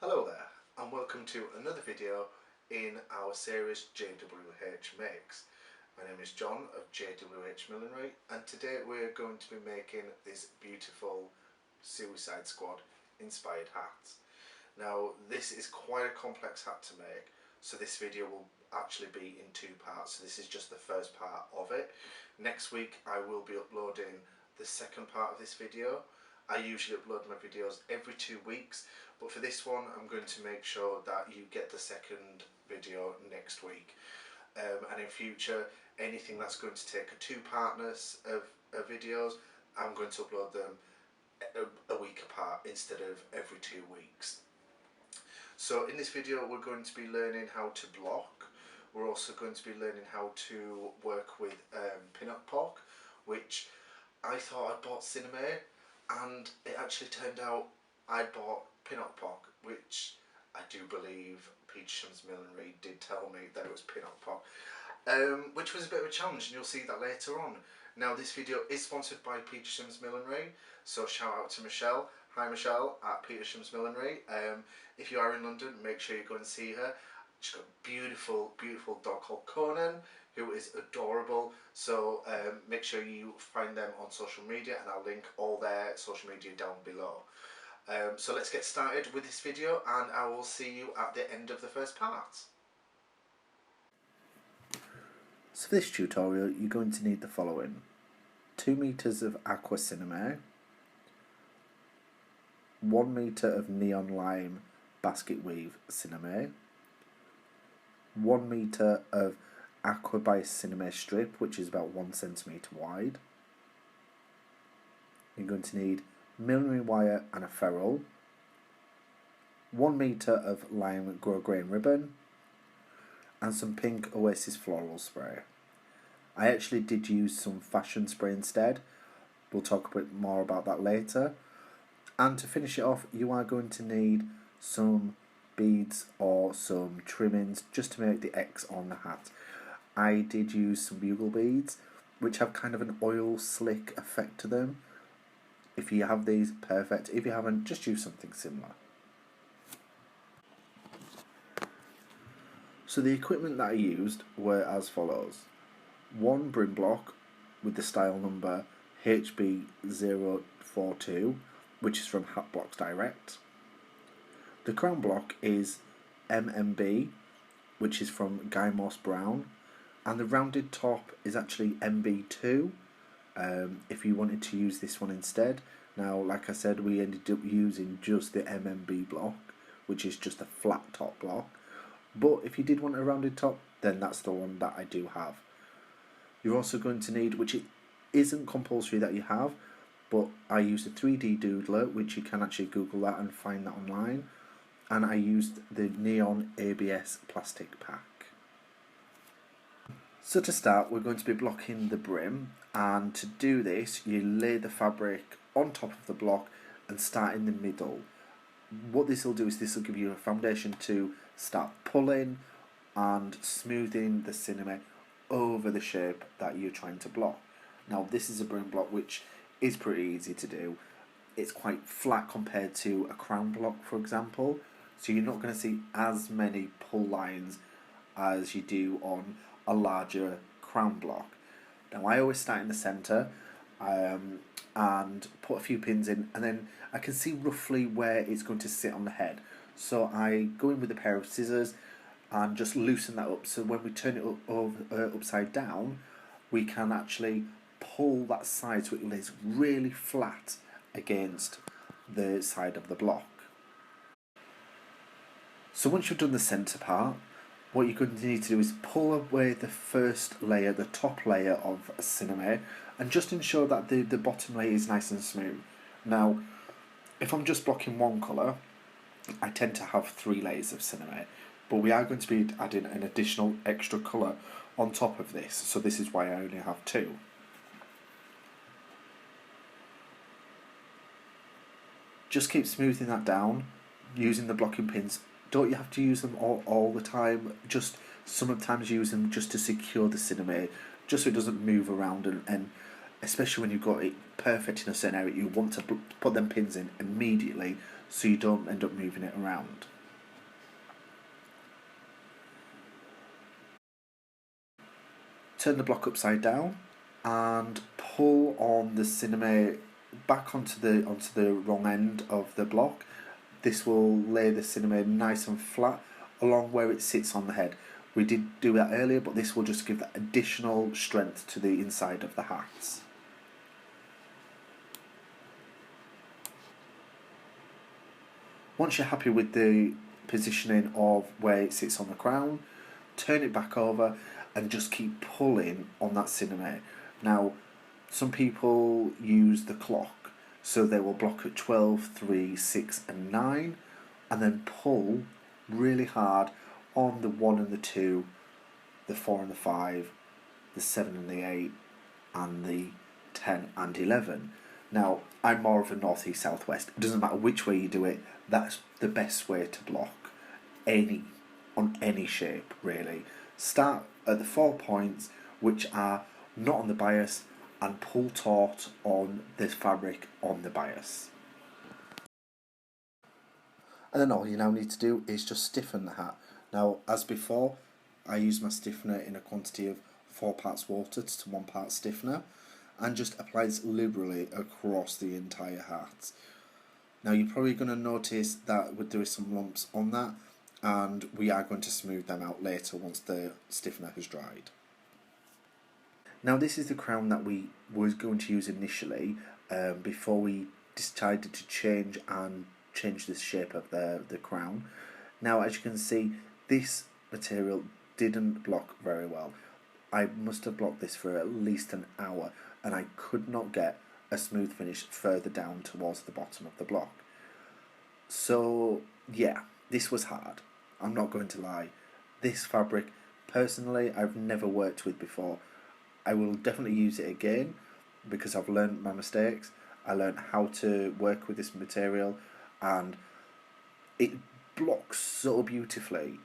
Hello there and welcome to another video in our series JWH Makes. My name is John of JWH Millinery and today we're going to be making this beautiful Suicide Squad inspired hat. Now this is quite a complex hat to make, so this video will actually be in two parts. So this is just the first part of it. Next week I will be uploading the second part of this video. I usually upload my videos every 2 weeks, but for this one I'm going to make sure that you get the second video next week. And in future, anything that's going to take a two-partness of videos, I'm going to upload them a week apart instead of every 2 weeks. So in this video we're going to be learning how to block. We're also going to be learning how to work with Pt1, which I thought I bought Cinema, and it actually turned out I bought Pt1, which I do believe Pt1's Millinery did tell me that it was Pt1, which was a bit of a challenge, and you'll see that later on. Now this video is sponsored by Pt1's Millinery, so shout out to Michelle. Hi Michelle at Pt1's Millinery. If you are in London, make sure you go and see her. She's got a beautiful, beautiful dog called Conan, who is adorable, so make sure you find them on social media, and I'll link all their social media down below. So let's get started with this video, and I will see you at the end of the first part. So for this tutorial you're going to need the following: 2 meters of aqua cinema, 1 meter of neon lime basket weave cinema, 1 meter of aqua by cinema strip, which is about 1 centimeter wide. You're going to need millinery wire and a ferrule, 1 meter of lime grosgrain ribbon, and some pink Oasis floral spray. I actually did use some fashion spray instead. We'll talk a bit more about that later. And to finish it off, you are going to need some beads or some trimmings just to make the X on the hat. I did use some bugle beads, which have kind of an oil slick effect to them. If you have these, perfect. If you haven't, just use something similar. So the equipment that I used were as follows: 1 brim block with the style number HB042, which is from Hat Blocks Direct. The crown block is MMB, which is from Guy Moss Brown, and the rounded top is actually MB2, if you wanted to use this one instead. Now, like I said, we ended up using just the MMB block, which is just a flat top block, but if you did want a rounded top, then that's the one that I do have. You're also going to need, which it isn't compulsory that you have, but I used a 3D doodler, which you can actually Google that and find that online, and I used the neon ABS plastic pack. So to start, we're going to be blocking the brim, and to do this you lay the fabric on top of the block and start in the middle. What this will do is this will give you a foundation to start pulling and smoothing the cinema over the shape that you're trying to block. Now this is a brim block which is pretty easy to do. It's quite flat compared to a crown block, for example, so you're not going to see as many pull lines as you do on a larger crown block. Now I always start in the centre and put a few pins in, and then I can see roughly where it's going to sit on the head. So I go in with a pair of scissors and just loosen that up, so when we turn it upside down, we can actually pull that side so it lays really flat against the side of the block. So once you've done the centre part, what you're going to need to do is pull away the first layer, the top layer of cinema, and just ensure that the bottom layer is nice and smooth. Now, if I'm just blocking one colour, I tend to have 3 layers of cinema, but we are going to be adding an additional extra colour on top of this, so this is why I only have 2. Just keep smoothing that down using the blocking pins. Don't you have to use them all the time, just sometimes use them just to secure the cinema, just so it doesn't move around, and especially when you've got it perfect in a certain area, you want to put them pins in immediately so you don't end up moving it around. turn the block upside down and pull on the cinema back onto the wrong end of the block. This will lay the cinema nice and flat along where it sits on the head. We did do that earlier, but this will just give that additional strength to the inside of the hats. Once you're happy with the positioning of where it sits on the crown, turn it back over and just keep pulling on that cinema. Now, some people use the clock, so they will block at 12, 3, 6 and 9 and then pull really hard on the 1 and the 2, the 4 and the 5, the 7 and the 8 and the 10 and 11. Now, I'm more of a northeast southwest. It doesn't matter which way you do it, that's the best way to block on any shape, really. Start at the 4 points, which are not on the bias, and pull taut on this fabric on the bias. And then all you now need to do is just stiffen the hat. Now, as before, I use my stiffener in a quantity of 4 parts water to 1 part stiffener, and just apply this liberally across the entire hat. Now, you're probably going to notice that there is some lumps on that, and we are going to smooth them out later once the stiffener has dried. Now, this is the crown that we was going to use initially before we decided to change the shape of the crown. Now, as you can see, this material didn't block very well. I must have blocked this for at least an hour, and I could not get a smooth finish further down towards the bottom of the block. So yeah, this was hard. I'm not going to lie. This fabric, personally, I've never worked with before. I will definitely use it again because I've learned my mistakes. I learned how to work with this material, and it blocks so beautifully.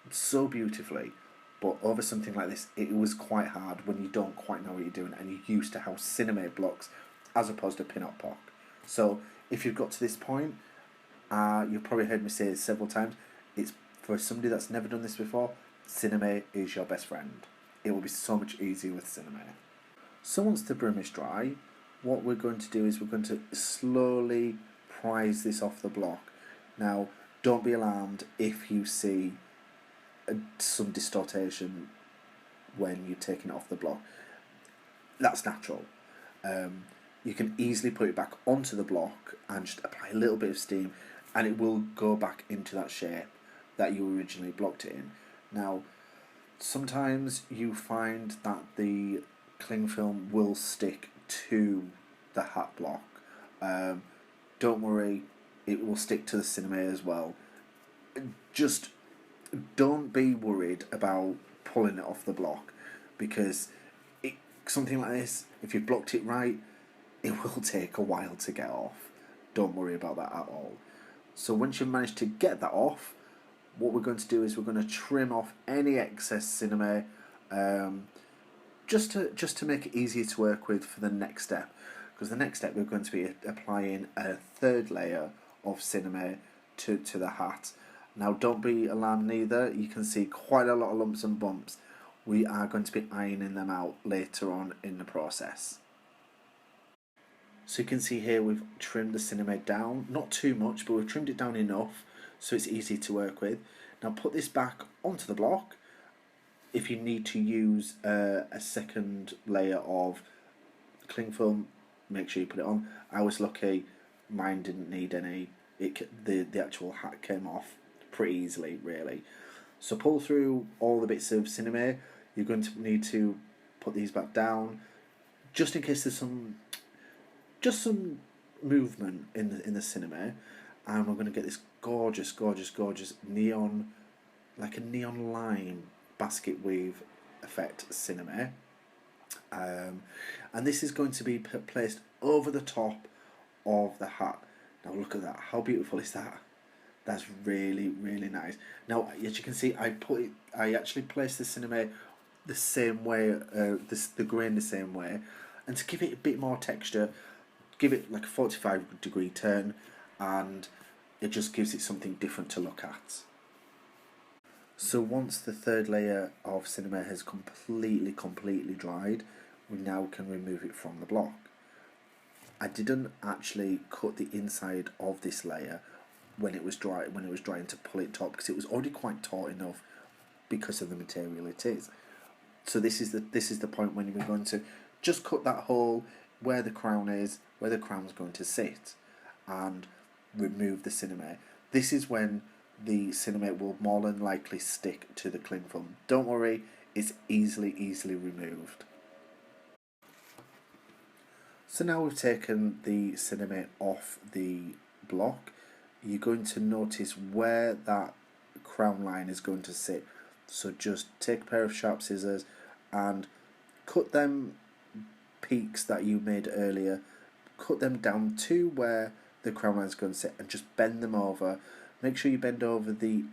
But over something like this, it was quite hard when you don't quite know what you're doing and you're used to how cinema blocks as opposed to pin-up pock. So if you've got to this point, you've probably heard me say it several times, it's for somebody that's never done this before, cinema is your best friend. It will be so much easier with cinema. So once the brim is dry, what we're going to do is we're going to slowly prise this off the block. Now, don't be alarmed if you see some distortion when you're taking it off the block. That's natural. You can easily put it back onto the block and just apply a little bit of steam, and it will go back into that shape that you originally blocked it in. Now, sometimes you find that the cling film will stick to the hat block. Don't worry, it will stick to the cinema as well. Just don't be worried about pulling it off the block, because something like this, if you've blocked it right, it will take a while to get off. Don't worry about that at all. So once you've managed to get that off, what we're going to do is we're going to trim off any excess cinema, just to make it easier to work with for the next step. Because the next step we're going to be applying a third layer of cinema to the hat. Now, don't be alarmed neither. You can see quite a lot of lumps and bumps. We are going to be ironing them out later on in the process. So you can see here we've trimmed the cinema down, not too much, but we've trimmed it down enough so it's easy to work with. Now put this back onto the block. If you need to use a second layer of cling film, make sure you put it on. I was lucky, mine didn't need any. The actual hat came off pretty easily, really. So pull through all the bits of cinema. You're going to need to put these back down, just in case there's some movement in the cinema. And we're going to get this gorgeous neon, like a neon lime basket weave effect cinema. And this is going to be placed over the top of the hat. Now look at that, how beautiful is that? That's really nice. Now, as you can see, I actually placed the cinema the same way, the grain the same way, and to give it a bit more texture, give it like a 45-degree turn, and it just gives it something different to look at. So once the third layer of cinema has completely dried, we now can remove it from the block. I didn't actually cut the inside of this layer when it was drying to pull it taut, because it was already quite taut enough because of the material it is. So this is the point when you're going to just cut that hole where the crown is, where the crown's going to sit, and remove the cinema. This is when the cinema will more than likely stick to the cling film. Don't worry, it's easily removed. So now we've taken the cinema off the block, you're going to notice where that crown line is going to sit. So just take a pair of sharp scissors and cut them peaks that you made earlier, cut them down to where the crown line is going to sit, and just bend them over. Make sure you bend over the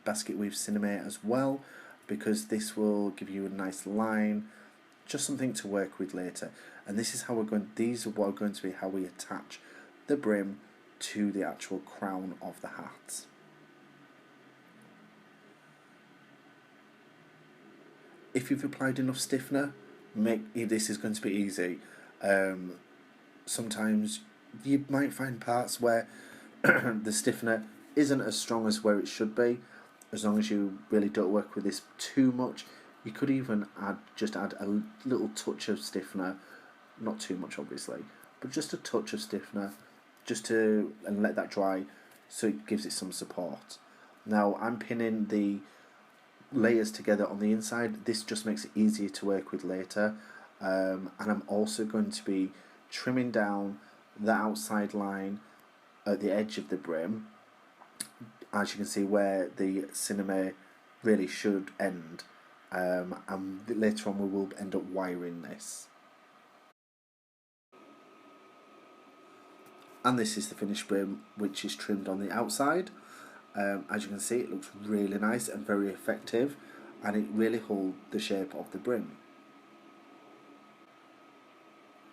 basket weave cinema as well, because this will give you a nice line, just something to work with later. And this is how these are what are going to be how we attach the brim to the actual crown of the hat. If you've applied enough stiffener, this is going to be easy. Sometimes you might find parts where the stiffener isn't as strong as where it should be. As long as you really don't work with this too much, you could even add a little touch of stiffener, not too much obviously, but just a touch of stiffener, and let that dry so it gives it some support. Now I'm pinning the layers together on the inside. This just makes it easier to work with later, and I'm also going to be trimming down the outside line at the edge of the brim, as you can see where the cinema really should end, and later on we will end up wiring this. And this is the finished brim, which is trimmed on the outside. As you can see, it looks really nice and very effective, and it really holds the shape of the brim.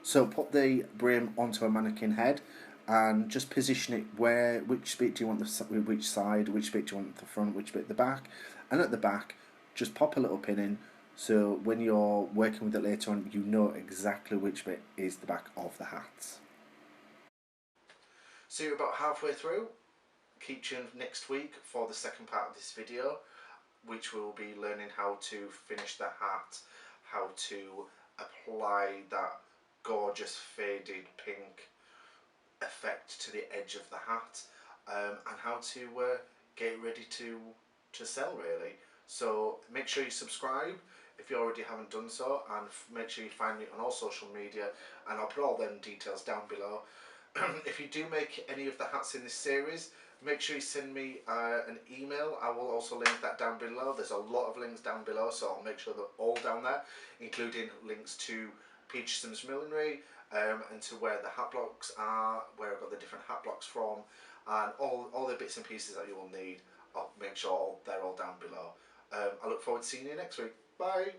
So put the brim onto a mannequin head and just position it which bit do you want which side, which bit do you want at the front, which bit at the back, and at the back just pop a little pin in, so when you're working with it later on you know exactly which bit is the back of the hat. So you're about halfway through. Keep tuned next week for the second part of this video, which will be learning how to finish the hat, how to apply that gorgeous faded pink effect to the edge of the hat, and how to get ready to sell really. So make sure you subscribe if you already haven't done so, and make sure you find me on all social media, and I'll put all them details down below. If you do make any of the hats in this series, make sure you send me an email. I will also link that down below. There's a lot of links down below, so I'll make sure they're all down there, including links to Pt1 Millinery, and to where the hat blocks are, where I've got the different hat blocks from, and all the bits and pieces that you will need. I'll make sure they're all down below. I look forward to seeing you next week. Bye!